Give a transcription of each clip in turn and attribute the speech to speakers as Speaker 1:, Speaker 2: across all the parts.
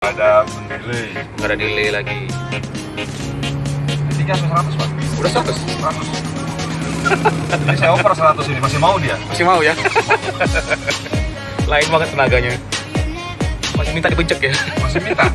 Speaker 1: Ada delay.
Speaker 2: Nggak ada delay lagi.
Speaker 1: Tiga 100 Pak.
Speaker 2: Udah 100?
Speaker 1: 100. Jadi saya oper 100 ini, masih mau dia?
Speaker 2: Masih mau ya? Lain banget tenaganya. Masih minta dipencet ya?
Speaker 1: Masih minta.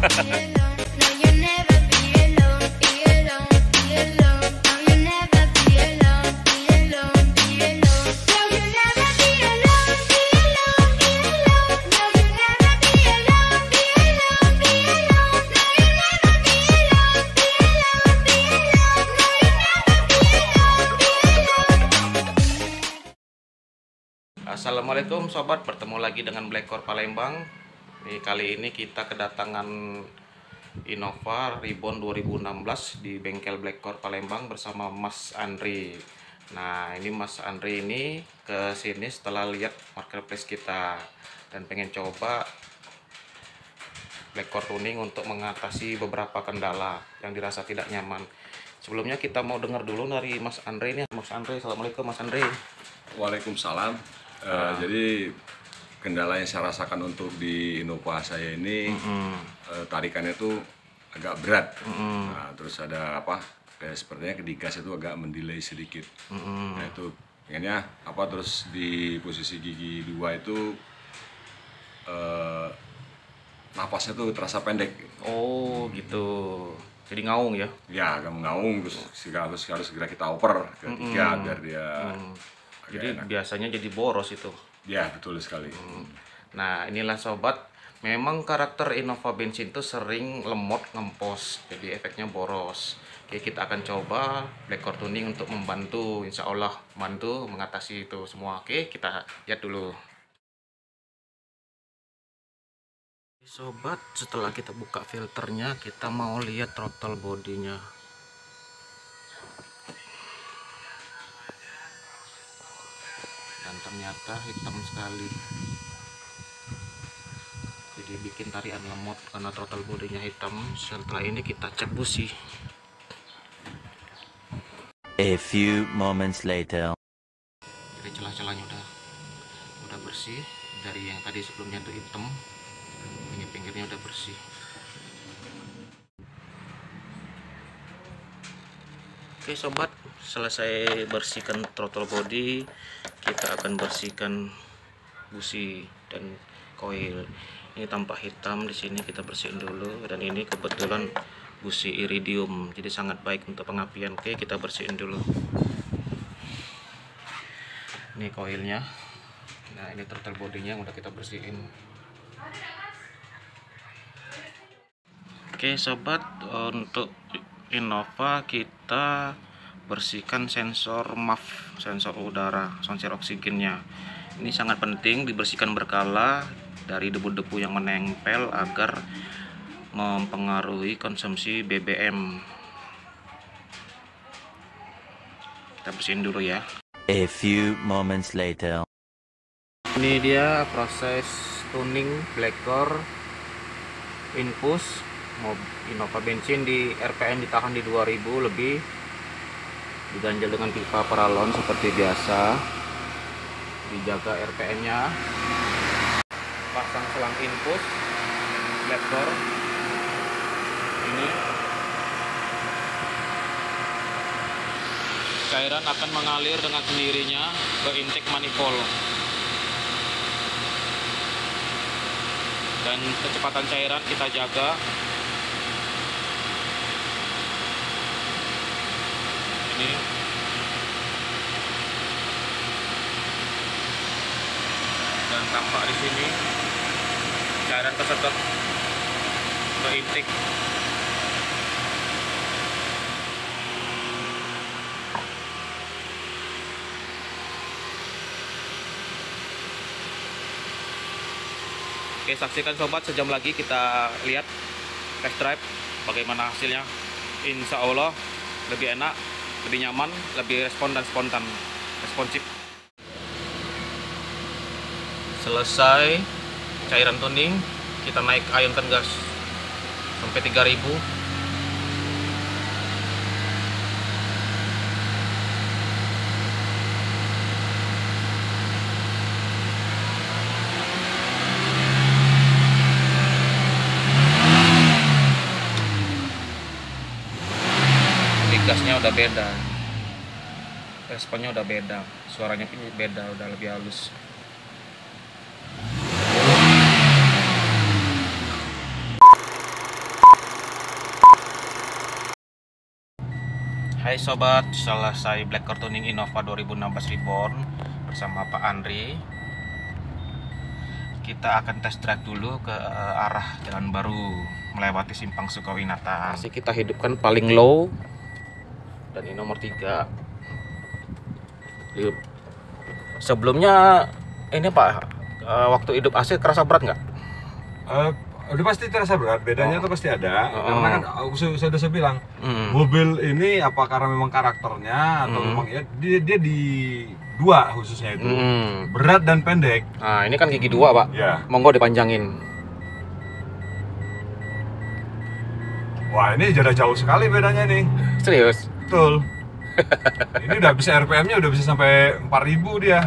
Speaker 2: Assalamualaikum sobat, bertemu lagi dengan Blackcore Palembang. Kali ini kita kedatangan Innova Reborn 2016 di bengkel Blackcore Palembang bersama Mas Andri. Nah, ini Mas Andri ini ke sini setelah lihat marketplace kita dan pengen coba Blackcore tuning untuk mengatasi beberapa kendala yang dirasa tidak nyaman. Sebelumnya kita mau dengar dulu dari Mas Andri ini. Mas Andri, assalamualaikum Mas Andri.
Speaker 3: Waalaikumsalam. Jadi kendala yang saya rasakan untuk di Innova saya ini tarikannya itu agak berat. Nah, terus ada apa? Kayak sepertinya di gas itu agak mendelay sedikit. Nah, itu pengennya apa? Terus di posisi gigi 2 itu napasnya tuh terasa pendek.
Speaker 2: Oh gitu. Jadi ngaung ya?
Speaker 3: Ya, agak mengaung, terus harus segera kita oper ke 3 biar dia
Speaker 2: jadi
Speaker 3: enak.
Speaker 2: biasanya jadi boros itu.
Speaker 3: Ya, betul sekali.
Speaker 2: Nah, inilah sobat, memang karakter Innova bensin itu sering lemot, ngempos, jadi efeknya boros. Oke, kita akan coba Blackcore tuning untuk membantu, insya Allah membantu mengatasi itu semua. Oke, kita lihat dulu. Sobat, setelah kita buka filternya, kita mau lihat throttle bodinya. Dan ternyata hitam sekali, jadi bikin tarian lemot karena throttle bodinya hitam. Setelah ini kita cek busi.
Speaker 4: A few moments later.
Speaker 2: Jadi celah-celahnya udah bersih. Dari yang tadi sebelumnya itu hitam, pinggir-pinggirnya udah bersih. Oke sobat, selesai bersihkan throttle body, kita akan bersihkan busi dan koil. Ini tampak hitam di sini, kita bersihin dulu. Dan ini kebetulan busi iridium, jadi sangat baik untuk pengapian. Oke, kita bersihin dulu. Ini koilnya. Nah, ini throttle bodinya udah kita bersihin. Oke sobat, untuk Innova kita bersihkan sensor MAF, sensor udara, sensor oksigennya. Ini sangat penting dibersihkan berkala dari debu-debu yang menempel agar mempengaruhi konsumsi BBM. Kita bersihin dulu ya.
Speaker 4: A few moments later.
Speaker 2: Ini dia proses tuning Blackcore infus Innova bensin di RPM ditahan di 2000 lebih, diganjel dengan pipa paralon seperti biasa, dijaga RPM nya, pasang selang infus Blackcore ini. Cairan akan mengalir dengan sendirinya ke intake manifold, dan kecepatan cairan kita jaga. Ini dan tampak di sini cairan kesedot ke intake. Oke, saksikan sobat, sejam lagi kita lihat test drive bagaimana hasilnya. Insya Allah lebih enak, lebih nyaman, lebih responsif. Selesai cairan tuning, kita naik ayunkan gas sampai 3000. gasnya udah beda, responnya udah beda, suaranya pun beda, udah lebih halus. Hai sobat, selesai Blackcore Tuning Innova 2016 Reborn bersama Pak Andri. Kita akan test drive dulu ke arah Jalan Baru melewati Simpang Sukawinata. Masih kita hidupkan paling low dan ini nomor 3. Sebelumnya ini Pak, waktu hidup AC kerasa berat nggak?
Speaker 1: Udah pasti terasa berat, bedanya tuh pasti ada. Karena kan saya udah bilang, mobil ini apa karena memang karakternya atau memang ya dia di dua khususnya itu, berat dan pendek.
Speaker 2: Nah ini kan gigi 2 Pak,
Speaker 1: ya.
Speaker 2: Monggo dipanjangin.
Speaker 1: Wah ini jarak jauh sekali bedanya nih.
Speaker 2: Serius?
Speaker 1: Betul. Ini udah bisa RPM-nya udah bisa sampai 4.000 dia.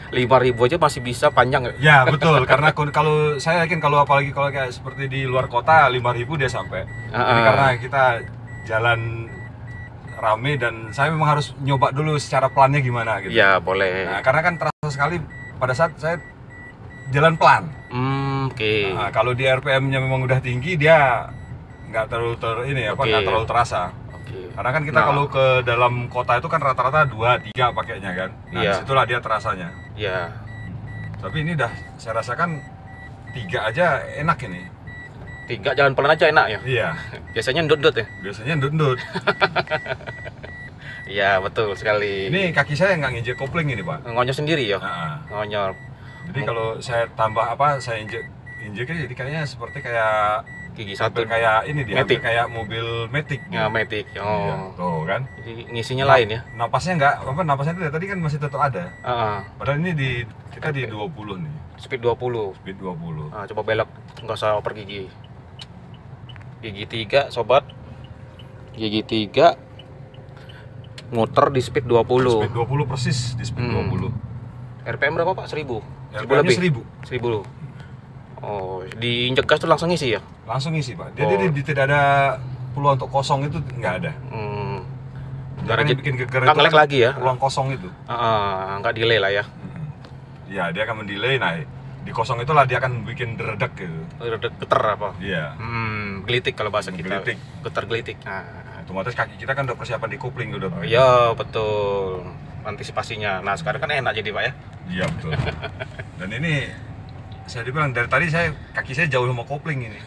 Speaker 2: 5.000 aja masih bisa panjang.
Speaker 1: Ya betul, karena kalau saya yakin kalau apalagi kalau kayak seperti di luar kota 5.000 dia sampai. Ini karena kita jalan rame dan saya memang harus nyoba dulu secara pelannya gimana gitu.
Speaker 2: Ya boleh.
Speaker 1: Nah, karena kan terasa sekali pada saat saya jalan pelan.
Speaker 2: Oke.
Speaker 1: Nah, kalau di RPM-nya memang udah tinggi dia nggak terlalu nggak terlalu terasa. Karena kan kita kalau ke dalam kota itu kan rata-rata 2-3 pakainya kan. Nah, disitulah dia terasanya.
Speaker 2: Iya.
Speaker 1: Tapi ini dah saya rasakan 3 aja enak ini.
Speaker 2: 3 jalan pelan aja enak ya?
Speaker 1: Iya.
Speaker 2: Biasanya ndut-ndut ya?
Speaker 1: Biasanya ndut-ndut.
Speaker 2: Iya, betul sekali.
Speaker 1: Ini kaki saya nggak nginjek kopling ini, Pak.
Speaker 2: Ngonyol sendiri ya? Ngonyol.
Speaker 1: Jadi kalau saya tambah saya injeknya jadi kayaknya seperti kayak
Speaker 2: gigi 1
Speaker 1: kayak ini dia,
Speaker 2: Matic.
Speaker 1: kayak mobil Matic.
Speaker 2: Ya, Matic. Oh.
Speaker 1: Iya, tuh kan.
Speaker 2: Jadi ngisinya lain ya.
Speaker 1: Napasnya napasnya tadi kan masih tetap ada. Padahal ini kita di 20 nih.
Speaker 2: Speed 20.
Speaker 1: Speed 20.
Speaker 2: Nah, coba belok, nggak usah oper gigi. Gigi 3, sobat. Gigi 3 muter di speed 20.
Speaker 1: Speed 20 persis di speed 20.
Speaker 2: RPM berapa, Pak? 1000.
Speaker 1: RPM-nya 1000.
Speaker 2: 1000. Oh, diinjek gas tuh langsung isi ya?
Speaker 1: Langsung isi, Pak. Jadi tidak ada peluang untuk kosong itu nggak ada. Karena bikin geger itu
Speaker 2: ngelek lagi ya?
Speaker 1: Peluang kosong itu.
Speaker 2: Nggak delay lah ya?
Speaker 1: Ya, dia akan mendelay. Nah, di kosong itulah dia akan bikin deredek gitu.
Speaker 2: Deredek, geter apa?
Speaker 1: Iya.
Speaker 2: Gelitik kalau bahasa kita.
Speaker 1: Gelitik.
Speaker 2: Getar gelitik. Nah,
Speaker 1: otomatis kaki kita kan udah persiapan di kopling udah.
Speaker 2: Iya, betul. Antisipasinya. Nah, sekarang kan enak jadi, Pak ya?
Speaker 1: Iya, betul. Dan ini saya dibilang dari tadi kaki saya jauh sama kopling ini.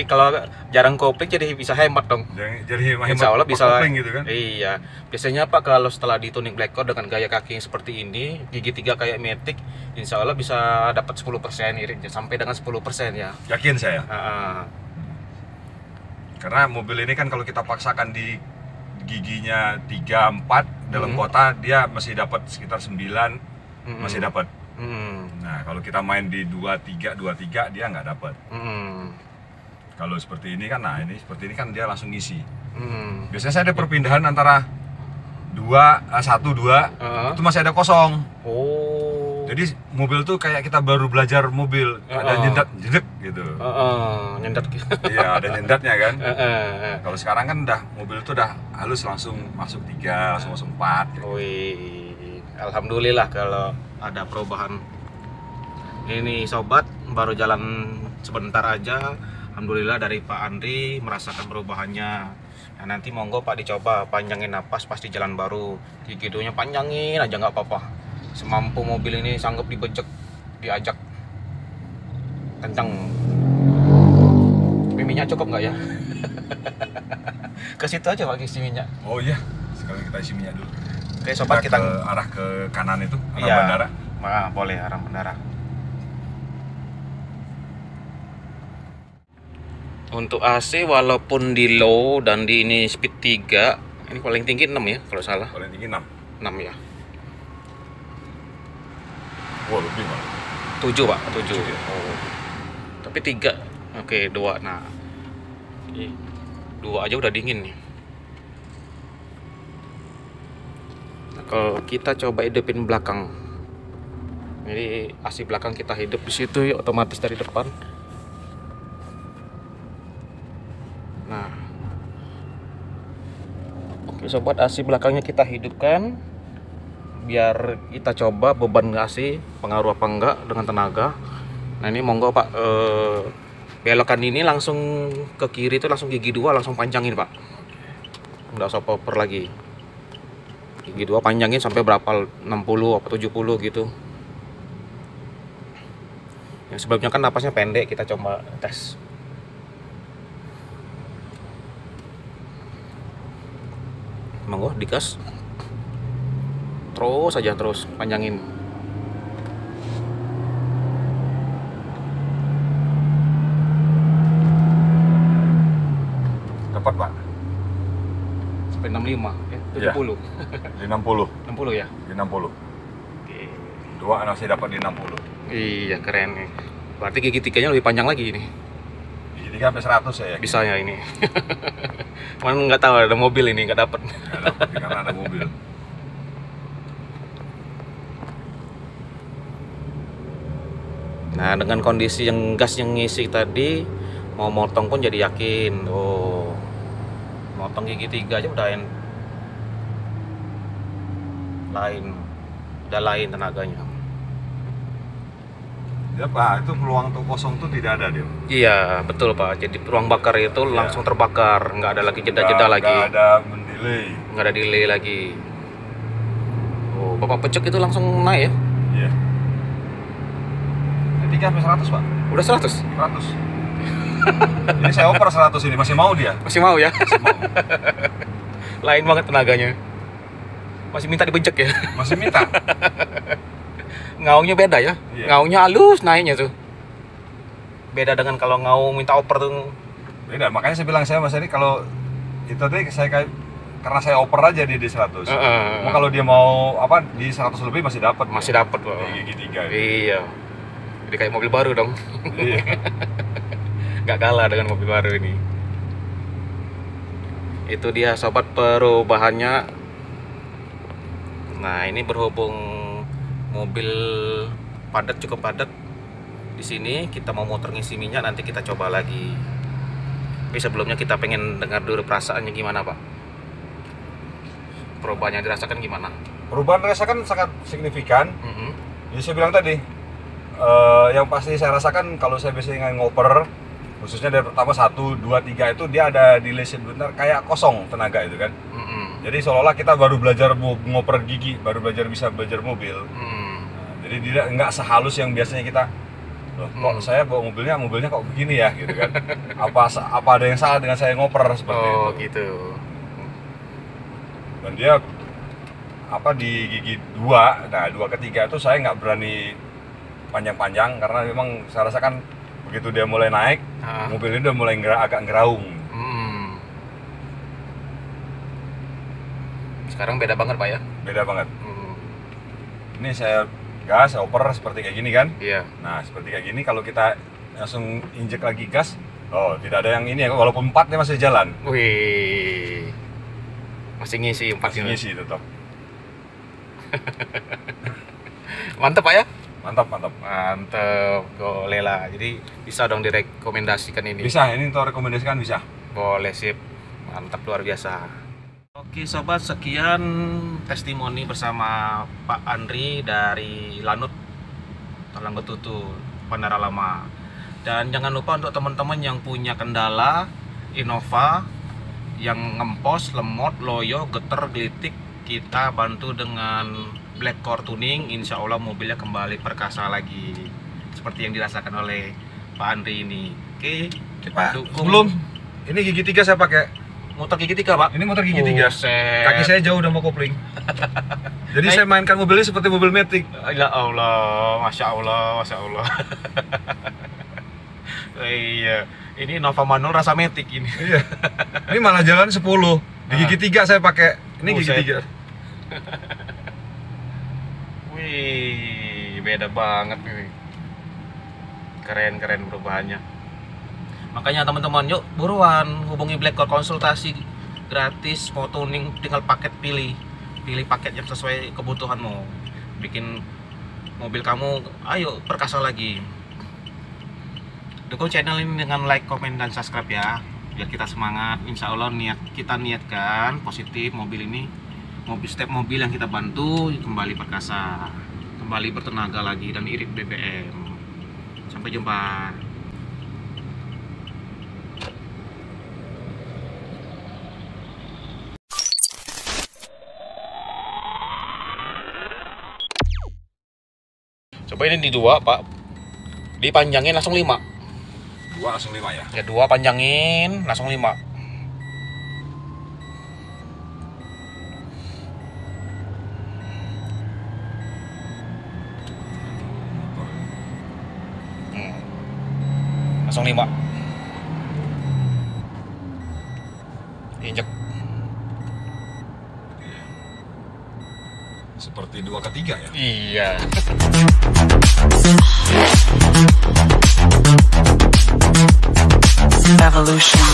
Speaker 2: Kalau jarang kopling jadi bisa hemat dong.
Speaker 1: Jadi hemat.
Speaker 2: Insya Allah bisa
Speaker 1: kopling gitu kan.
Speaker 2: Iya. Biasanya Pak kalau setelah dituning Blackcore dengan gaya kaki yang seperti ini, gigi 3 kayak Matic, insya Allah bisa dapat 10% iritnya sampai dengan 10% ya.
Speaker 1: Yakin saya. Karena mobil ini kan kalau kita paksakan di giginya 3-4 dalam kota dia masih dapat sekitar 9 masih dapat. Nah kalau kita main di 23 dia nggak dapat. Kalau seperti ini kan, seperti ini kan dia langsung ngisi. Biasanya saya ada perpindahan antara 1, 2 itu masih ada kosong. Jadi mobil tuh kayak kita baru belajar mobil, ada nyendat gitu.
Speaker 2: Nyendat.
Speaker 1: Iya, ada nyendatnya kan. Kalau sekarang kan mobil tuh udah halus langsung masuk 3, langsung masuk 4.
Speaker 2: Wih, alhamdulillah kalau ada perubahan. Ini sobat baru jalan sebentar aja, alhamdulillah dari Pak Andri merasakan perubahannya. Nah, nanti monggo Pak dicoba panjangin napas pas di jalan baru, gigi 2-nya panjangin aja nggak apa-apa. Semampu mobil ini sanggup dibejek, diajak kencang. Tapi minyak cukup nggak ya? Ke situ aja Pak isi minyak.
Speaker 1: Oh iya, sekarang kita isi minyak dulu.
Speaker 2: Oke sobat, kita
Speaker 1: arah ke kanan itu, arah
Speaker 2: iya,
Speaker 1: bandara.
Speaker 2: Boleh arah bandara. Untuk AC walaupun di low dan di ini speed 3, ini paling tinggi 6 ya kalau salah.
Speaker 1: Paling tinggi 6.
Speaker 2: 6 ya.
Speaker 1: Wah, lebih Pak.
Speaker 2: 7 Pak, 7. Oh. Tapi 3. Oke, 2. Nah. 2 aja udah dingin nih. Nah, kalau kita coba hidupin belakang. Jadi AC belakang kita hidup di situ ya, otomatis dari depan. sobat, AC belakangnya kita hidupkan biar kita coba beban AC pengaruh apa enggak dengan tenaga. Nah ini monggo Pak, belokan ini langsung ke kiri itu langsung gigi 2 langsung panjangin Pak, nggak usah poper lagi. Gigi 2 panjangin sampai berapa, 60 atau 70 gitu. Yang sebelumnya kan napasnya pendek, kita coba tes. Monggo digas terus aja, terus panjangin.
Speaker 1: Dapat Pak?
Speaker 2: Sampai 65 ya, 70.
Speaker 1: Di 60.
Speaker 2: 60 ya.
Speaker 1: Di 60.
Speaker 2: Oke.
Speaker 1: Dua masih dapat di 60.
Speaker 2: Iya keren nih. Berarti gigi 3-nya lebih panjang lagi ini.
Speaker 1: Gigi 3 sampai 100 ya.
Speaker 2: Bisa ya ini. Cuman nggak tahu ada mobil ini nggak dapet.
Speaker 1: Nggak dapat karena ada mobil.
Speaker 2: Nah dengan kondisi yang gas yang ngisi tadi, mau motong pun jadi yakin. Oh, motong gigi 3 aja udah lain tenaganya.
Speaker 1: Ya Pak, itu peluang untuk kosong tuh tidak ada dia.
Speaker 2: Iya betul Pak, jadi ruang bakar itu langsung terbakar, nggak ada lagi jeda-jeda lagi,
Speaker 1: Nggak ada mendelay.
Speaker 2: nggak ada delay lagi. Oh, Bapak pecek itu langsung naik ya?
Speaker 1: Iya. 3 sampai 100 Pak.
Speaker 2: Udah 100?
Speaker 1: 100. Ini saya oper 100 ini, masih mau dia?
Speaker 2: Masih mau ya?
Speaker 1: Masih mau.
Speaker 2: Lain banget tenaganya. Masih minta dibejek ya?
Speaker 1: Masih minta.
Speaker 2: Ngaungnya beda ya?
Speaker 1: Iya.
Speaker 2: Ngaungnya halus naiknya tuh. Beda dengan kalau ngaung minta oper tuh.
Speaker 1: Beda, makanya saya bilang saya Mas Eri kalau itu tadi saya kayak karena saya oper aja di 100. Cuma kalau dia mau apa di 100 lebih masih dapat.
Speaker 2: Masih dapat Pak.
Speaker 1: Di gigi 3.
Speaker 2: Iya. Jadi kayak mobil baru dong.
Speaker 1: Iya.
Speaker 2: Nggak kalah dengan mobil baru ini. Itu dia sobat perubahannya. Nah ini berhubung mobil padat, cukup padat di sini, kita mau muter ngisi minyak, nanti kita coba lagi. Tapi sebelumnya kita pengen dengar dulu perasaannya gimana Pak. Perubahan yang dirasakan gimana?
Speaker 1: Perubahan rasakan sangat signifikan. Jadi saya bilang tadi, yang pasti saya rasakan kalau saya biasanya ngoper, khususnya dari pertama 1, 2, 3 itu dia ada delay sebentar, kayak kosong tenaga itu kan. Jadi seolah-olah kita baru belajar ngoper gigi, baru bisa belajar mobil. Nah, jadi dia nggak sehalus yang biasanya kita, loh kok saya bawa mobilnya kok begini ya gitu kan. Apa ada yang salah dengan saya ngoper seperti itu.
Speaker 2: Oh gitu.
Speaker 1: Dan dia apa di gigi 2, nah 2 ke 3 itu saya nggak berani panjang-panjang karena memang saya rasakan begitu dia mulai naik, mobil ini udah mulai agak ngeraung.
Speaker 2: Sekarang beda banget Pak ya?
Speaker 1: Beda banget. Ini saya gas, saya oper seperti kayak gini kan?
Speaker 2: Iya.
Speaker 1: Nah seperti kayak gini kalau kita langsung injek lagi gas, oh tidak ada yang ini ya, walaupun 4 dia masih jalan.
Speaker 2: Wih, masih ngisi 4
Speaker 1: Masih ngisi tetap.
Speaker 2: Mantep Pak ya?
Speaker 1: Mantap.
Speaker 2: Mantep, boleh lah. Jadi bisa dong direkomendasikan ini?
Speaker 1: Bisa, ini untuk rekomendasikan bisa.
Speaker 2: Boleh, sip. Mantap, luar biasa. Oke sobat, sekian testimoni bersama Pak Andri dari Lanut Langgetutu, Bandara Lama. Dan jangan lupa untuk teman-teman yang punya kendala Innova yang ngempos, lemot, loyo, geter, gelitik, kita bantu dengan Black Core Tuning. Insya Allah mobilnya kembali perkasa lagi seperti yang dirasakan oleh Pak Andri ini. Oke,
Speaker 1: Pak,
Speaker 2: dukung.
Speaker 1: sebelum ini gigi 3 saya pakai.
Speaker 2: Muter gigi 3 Pak?
Speaker 1: Ini motor gigi 3. Kaki saya jauh udah mau kopling. Jadi saya mainkan mobilnya seperti mobil Matic.
Speaker 2: Ya Allah, Masya Allah, Masya Allah. Iya, ini Nova manual rasa Matic ini.
Speaker 1: Iya. Ini malah jalan 10. Di gigi 3 saya pakai. Ini gigi 3.
Speaker 2: Wih, beda banget nih. Keren perubahannya. Makanya teman-teman, yuk buruan hubungi Black Core, konsultasi gratis, mau tuning, tinggal paket pilih paket yang sesuai kebutuhanmu, bikin mobil kamu ayo perkasa lagi. Dukung channel ini dengan like, komen, dan subscribe ya. biar kita semangat. Insya Allah kita niatkan positif, setiap mobil yang kita bantu kembali perkasa, kembali bertenaga lagi dan irit BBM. Sampai jumpa. Coba ini di 2 Pak, dipanjangin langsung 5.
Speaker 1: 2 langsung 5 ya?
Speaker 2: Ya 2 panjangin langsung 5. Langsung 5. Injek.
Speaker 1: Seperti 2 ke 3 ya?
Speaker 2: Iya.
Speaker 5: Evolution.